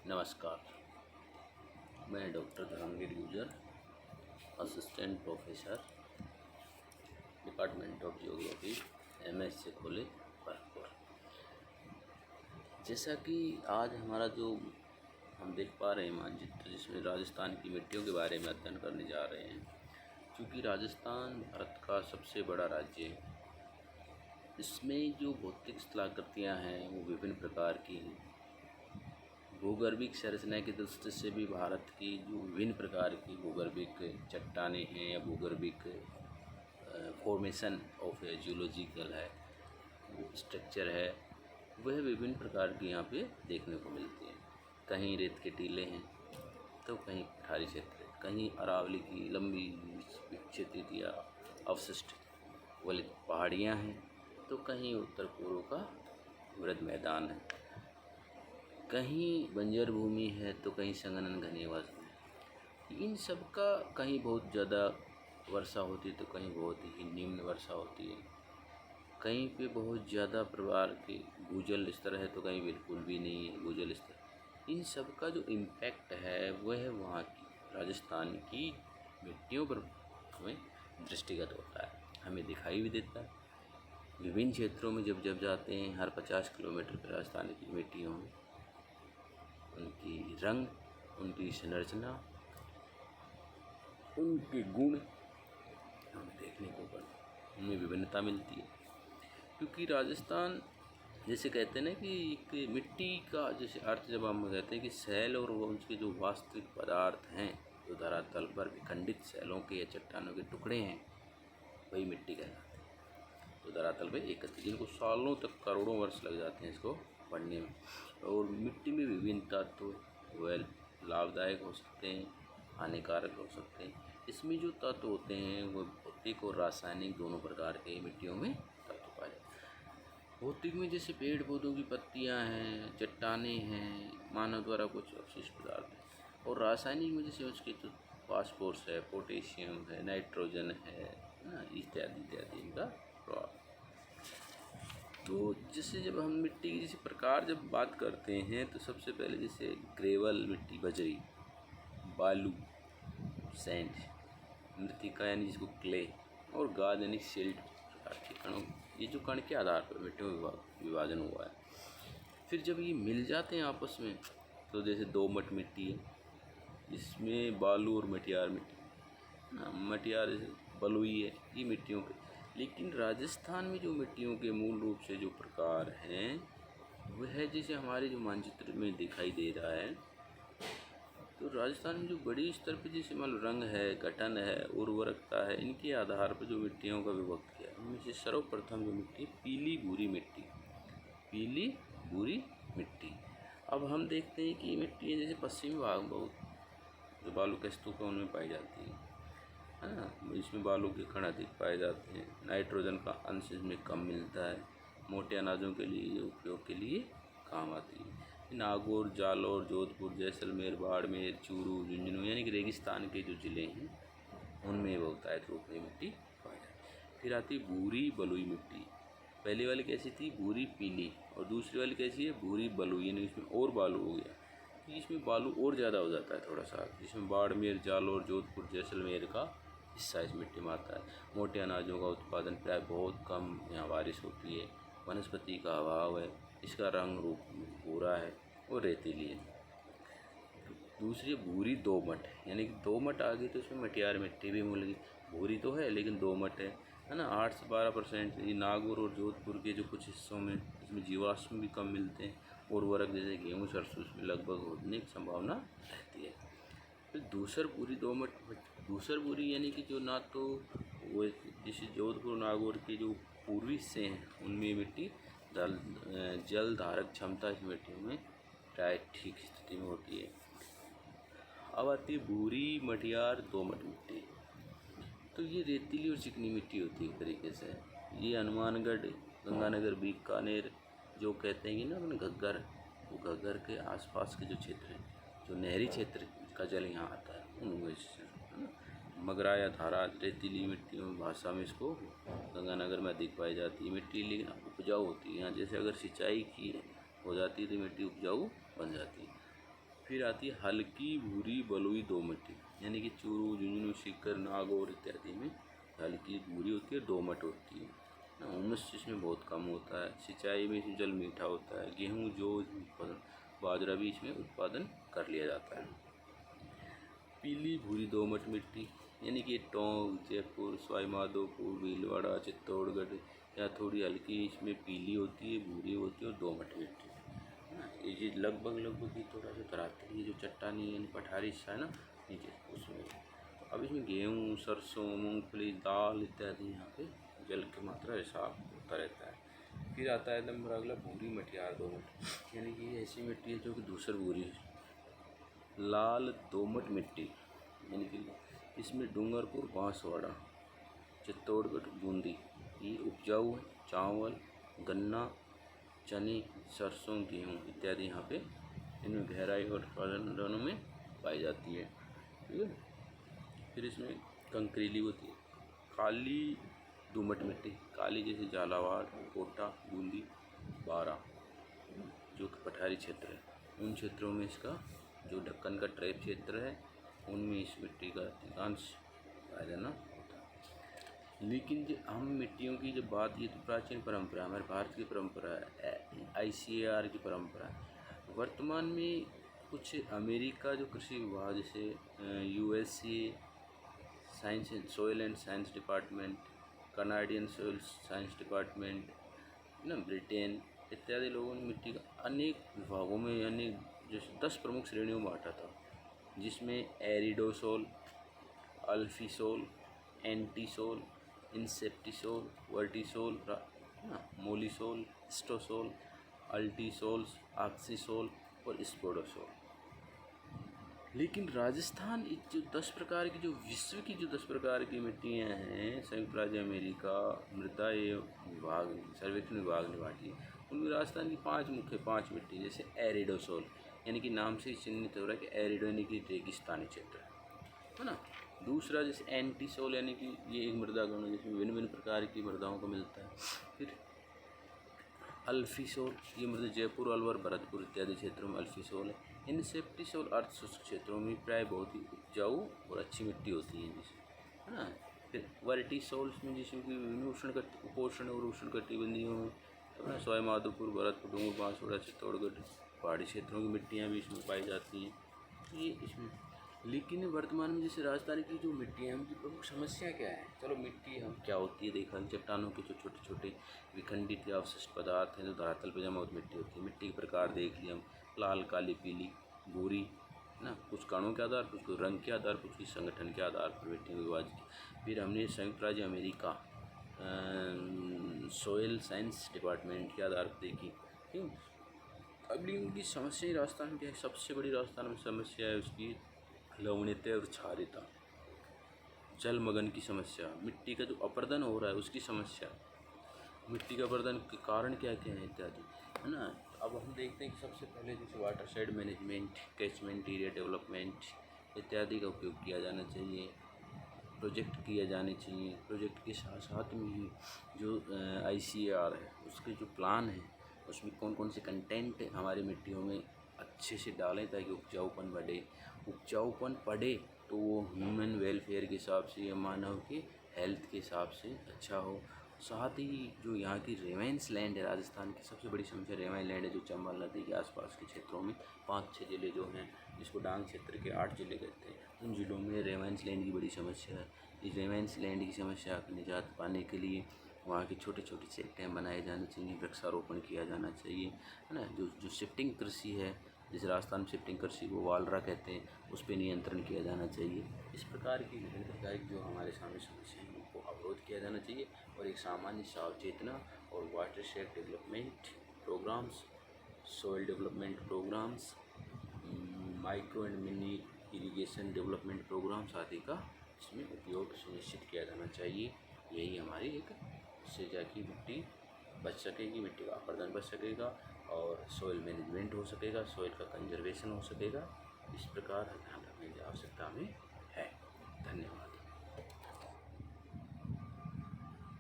नमस्कार। मैं doctor Dharmveer Gurjar, assistant professor, department of geography, MS से कॉलेज भरतपुर। जैसा कि आज हमारा जो हम देख पा रहे हैं मानचित्र, जिसमें राजस्थान की मिट्टियों के बारे में अध्ययन करने जा रहे हैं। क्योंकि राजस्थान भारत का सबसे बड़ा राज्य है, इसमें जो भौतिक स्थलाकृतियाँ हैं वो विभिन्न प्रकार की हैं। भूगर्भिक संरचना की दृष्टि से भी भारत की जो विभिन्न प्रकार की भूगर्भिक चट्टानें हैं या भूगर्भिक फॉर्मेशन ऑफ जियोलॉजिकल है, वो स्ट्रक्चर है, वह विभिन्न प्रकार की यहाँ पे देखने को मिलती हैं। कहीं रेत के टीले हैं तो कहीं पठारी क्षेत्र, कहीं अरावली की लंबी विक्षेपित या अवशिष्ट वाली पहाड़ियाँ हैं तो कहीं उत्तर पूर्व का वृहद मैदान है, कहीं बंजर भूमि है तो कहीं संघनन घनेवास है। इन सब का कहीं बहुत ज़्यादा वर्षा होती है तो कहीं बहुत ही निम्न वर्षा होती है, कहीं पे बहुत ज़्यादा प्रकार के भूजल स्तर है तो कहीं बिल्कुल भी नहीं है भूजल स्तर। इन सब का जो इम्पैक्ट है वह वहाँ की राजस्थान की मिट्टियों पर हमें दृष्टिगत होता है, हमें दिखाई भी देता है। विभिन्न क्षेत्रों में जब जाते हैं, हर 50 किलोमीटर पर राजस्थान की मिट्टियों में उनकी रंग, उनकी संरचना, उनके गुण हमें देखने को पड़े, उनमें विभिन्नता मिलती है। क्योंकि राजस्थान जैसे कहते हैं ना कि एक मिट्टी का जैसे अर्थ जब हम कहते हैं कि सेल और वो उसके जो वास्तविक पदार्थ हैं जो धरातल पर विखंडित सेलों के या चट्टानों के टुकड़े हैं वही मिट्टी कहलाते हैं। तो धरातल पे एकत्र, जिनको सालों तक करोड़ों वर्ष लग जाते हैं इसको बढ़ने में। और मिट्टी में विभिन्न तत्व वह लाभदायक हो सकते हैं, हानिकारक हो सकते हैं। इसमें जो तत्व होते हैं वो भौतिक और रासायनिक दोनों प्रकार के मिट्टियों में तत्व पाए जाते हैं। भौतिक में जैसे पेड़ पौधों की पत्तियां हैं, चट्टानें हैं, मानव द्वारा कुछ अवशिष्ट पदार्थ हैं। और रासायनिक में जैसे उसके तो फास्फोरस है, पोटेशियम है, नाइट्रोजन है ना, इत्यादि इत्यादि इनका प्रभाव। तो जैसे जब हम मिट्टी की जैसे प्रकार जब बात करते हैं तो सबसे पहले जैसे ग्रेवल मिट्टी, बजरी, बालू, सैंड, मृतिका यानी जिसको क्ले, और गाद यानी सिल्ट प्रकार के कणों, ये जो कण के आधार पर मिट्टियों में विभाजन हुआ है। फिर जब ये मिल जाते हैं आपस में तो जैसे दोमट मिट्टी है, इसमें बालू और मटियार मिट्टी ना, मटियार बलुई है, ये मिट्टियों के। लेकिन राजस्थान में जो मिट्टियों के मूल रूप से जो प्रकार हैं वह जैसे हमारे जो मानचित्र में दिखाई दे रहा है, तो राजस्थान में जो बड़ी स्तर पर जैसे मान लो रंग है, गठन है, उर्वरकता है, इनके आधार पर जो मिट्टियों का विभक्त किया है उनमें से सर्वप्रथम जो मिट्टी पीली भूरी मिट्टी, पीली भूरी मिट्टी। अब हम देखते हैं कि ये मिट्टी जैसे पश्चिमी भाग बहुत जो बालू के स्तूप है उनमें पाई जाती है ना, इसमें बालू के कण अधिक पाए जाते हैं, नाइट्रोजन का अंश इसमें कम मिलता है, मोटे अनाजों के लिए उपयोग के लिए काम आती है। नागौर, जालौर, जोधपुर, जैसलमेर, बाड़मेर, चूरू, झुंझुनू यानी कि रेगिस्तान के जो ज़िले हैं उनमें बहुतायत रूप में मिट्टी पाई जाती है। फिर आती है भूरी बलुई मिट्टी। पहली वाली कैसी थी? भूरी पीली, और दूसरी वाली कैसी है? भूरी बलुई, यानी इसमें और बालू हो गया, इसमें बालू और ज़्यादा हो जाता है थोड़ा सा, जिसमें बाड़मेर, जालौर, जोधपुर, जैसलमेर का हिस्सा इस मिट्टी में आता है। मोटे अनाजों का उत्पादन प्राय बहुत कम, यहाँ बारिश होती है, वनस्पति का अभाव है, इसका रंग रूप भूरा है और रेतीली है। दूसरी भूरी दोमट, यानी कि दोमट आ गई तो इसमें मटियार मिट्टी भी मिल गई, भूरी तो है लेकिन दोमट है ना। 8 से 12% ये नागौर और जोधपुर के जो कुछ हिस्सों में इसमें जीवाश्म भी कम मिलते हैं, उर्वरक जैसे गेहूँ, सरसों इसमें लगभग होने की संभावना रहती है। फिर दूसर भूरी दोमट, दूसर भूरी यानी कि जो ना तो वो जैसे जोधपुर नागौर के जो पूर्वी हिस्से हैं उनमें मिट्टी जल धारक क्षमता इस मिट्टियों में प्राय ठीक स्थिति में होती है। अब आती है भूरी मटियार दोमट मिट्टी। तो ये रेतीली और चिकनी मिट्टी होती है एक तरीके से। ये हनुमानगढ़, गंगानगर, बीकानेर जो कहते हैं कि ना अपने घग्गर, वो घग्गर के आसपास के जो क्षेत्र हैं, जो नहरी क्षेत्र का जल यहाँ आता है उनमें मगरा या धारा रेतीली मिट्टियों भाषा में इसको गंगानगर में अधिक पाई जाती है मिट्टी, लेकिन उपजाऊ होती है यहाँ। जैसे अगर सिंचाई की हो जाती है तो मिट्टी उपजाऊ बन जाती है। फिर आती है हल्की भूरी बलुई दोमट, यानी कि चूरू, झुंझुनू, सीकर, नागौर इत्यादि में हल्की भूरी होती है, दोमट होती है ना। हुमस इसमें बहुत कम होता है। सिंचाई में इसमें जल मीठा होता है। गेहूँ, जौ उत्पादन, बाजरा भी इसमें उत्पादन कर लिया जाता है। पीली भूरी दोमट मिट्टी, यानी कि टोंक, जयपुर, सवाई माधोपुर, भीलवाड़ा, चित्तौड़गढ़ या थोड़ी हल्की इसमें पीली होती है, भूरी होती है और दोमट मिट्टी है ना। ये लगभग ही थोड़ा सा धरातल, ये जो चट्टानी यानी पठारी हिस्सा है ना नीचे उसमें। अब इसमें गेहूँ, सरसों, मूंगफली, दाल इत्यादि यहाँ पे जल की मात्रा हिसाब होता रहता है। फिर आता है नंबर अगला भूरी मटियार दोमट, यानी कि ऐसी मिट्टी है जो कि धूसर भूरी है। लाल दोमट मिट्टी, यानी कि इसमें डूंगरपुर, बांसवाड़ा, चित्तौड़गढ़, बूंदी ये उपजाऊ है। चावल, गन्ना, चने, सरसों, गेहूँ इत्यादि यहाँ पे इनमें गहराई और उत्पादन दोनों में पाई जाती है। ठीक है। फिर इसमें कंकरीली होती है। काली दोमट मिट्टी, काली जैसे झालावाड़, कोटा, बूंदी, बारा जो कि पठारी क्षेत्र है, उन क्षेत्रों में इसका जो ढक्कन का ट्रैप क्षेत्र है उनमें इस मिट्टी का अधिकांश पाया जाना होता है। लेकिन जो हम मिट्टियों की जब बात, ये तो प्राचीन परंपरा, हमारे भारत की परंपरा है, ICAR की परंपरा है। वर्तमान में कुछ अमेरिका जो कृषि विभाग, जैसे USA science and soil and science department, Canadian soil science department ना, ब्रिटेन इत्यादि लोगों ने मिट्टी का अनेक विभागों में यानी जैसे 10 प्रमुख श्रेणियों में बांटा था, जिसमें एरिडोसोल, अल्फीसोल, एंटीसोल, इंसेप्टिसोल, वर्टिसोल, मोलिसोल, स्टोसोल, अल्टीसोल्स, ऑक्सीसोल और स्पोडोसोल। लेकिन राजस्थान जो 10 प्रकार की, जो विश्व की जो 10 प्रकार की मिट्टियाँ हैं, संयुक्त राज्य अमेरिका मृदा एवं विभाग सर्वेक्षण विभाग ने बांटी, उनमें राजस्थान की 5 मुख्य 5 मिट्टी, जैसे एरिडोसोल, यानी कि नाम से ही चिन्हित हो रहा है कि एरिडो यानी कि रेगिस्तानी क्षेत्र है ना। दूसरा जैसे एंटीसोल, यानी कि ये एक मृदा गण है जिसमें भिन्न भिन्न प्रकार की मृदाओं को मिलता है। फिर अल्फीसोल, ये मृदा जयपुर, अलवर, भरतपुर इत्यादि क्षेत्रों में अल्फीसोल है। इंसेप्टिसोल अर्ध शुष्क क्षेत्रों में प्राय बहुत ही उपजाऊ और अच्छी मिट्टी होती है जिसे, है ना। फिर वर्टिसोल्स में जिसमें कि उपोष्ण और उष्णकटिबंधीयों में अपना सवाई माधोपुर, भरतपुर, डूंगर, बांसवाड़ा, चित्तौड़गढ़ पहाड़ी क्षेत्रों की मिट्टियाँ भी इसमें पाई जाती हैं। ये इसमें, लेकिन वर्तमान में जैसे राजस्थान की जो मिट्टी है उनकी प्रमुख समस्या क्या है। चलो मिट्टी हम क्या होती है देखा, चट्टानों के जो छोटे छोटे विखंडित या अवशिष्ट पदार्थ हैं जो धरातल पर जमा होती मिट्टी होती है। मिट्टी के प्रकार देख लिए हम, लाल, काली, पीली, भूरी ना, कुछ कणों के आधार, कुछ रंग के आधार, कुछ की संगठन के आधार पर मिट्टी विभाजित की। फिर हमने संयुक्त राज्य अमेरिका सोइल साइंस डिपार्टमेंट के आधार पर देखी। क्यों अगली उनकी समस्या ही राजस्थान में क्या है, सबसे बड़ी राजस्थान में समस्या है उसकी लवणीयता और क्षारीयता, जलमग्न की समस्या, मिट्टी का जो अपरदन हो रहा है उसकी समस्या, मिट्टी का अपरदन के कारण क्या क्या है इत्यादि, है ना। अब हम देखते हैं कि सबसे पहले जैसे water shade management, catchment area development इत्यादि का उपयोग किया जाना चाहिए, प्रोजेक्ट किए जाने चाहिए। प्रोजेक्ट के साथ साथ में ही जो ICAR है उसके जो प्लान है उसमें कौन कौन से कंटेंट हमारी मिट्टियों में अच्छे से डालें ताकि उपजाऊपन बढ़े। उपजाऊपन बढ़े तो वो ह्यूमन वेलफेयर के हिसाब से या मानव के हेल्थ के हिसाब से अच्छा हो। साथ ही जो यहाँ की रेवेंस लैंड है, राजस्थान की सबसे बड़ी समस्या रेवेंस लैंड है, जो चंबल नदी के आसपास के क्षेत्रों में 5-6 जिले जो हैं, जिसको डांग क्षेत्र के 8 जिले कहते हैं, उन जिलों में रेवेंस लैंड की बड़ी समस्या है। इस रेवेंस लैंड की समस्या की निजात पाने के लिए वहाँ के छोटे छोटे चेक डैम बनाए जाने चाहिए, वृक्षारोपण किया जाना चाहिए, है ना। जो शिफ्टिंग कृषि है, जिस राजस्थान में शिफ्टिंग कृषि को वालरा कहते हैं, उस पर नियंत्रण किया जाना चाहिए। इस प्रकार की विभिन्न प्रकार की जो हमारे सामने समस्या है उनको अवरोध किया जाना चाहिए और एक सामान्य सावचेतना और watershed development programmes, soil development programmes, micro and mini irrigation development programmes आदि का इसमें उपयोग सुनिश्चित किया जाना चाहिए। यही हमारी एक इससे जाके मिट्टी बच सकेगी, मिट्टी का अपरदन बच सकेगा और सोइल मैनेजमेंट हो सकेगा, सोइल का कंजर्वेशन हो सकेगा। इस प्रकार ध्यान रखने की आवश्यकता हमें है। धन्यवाद।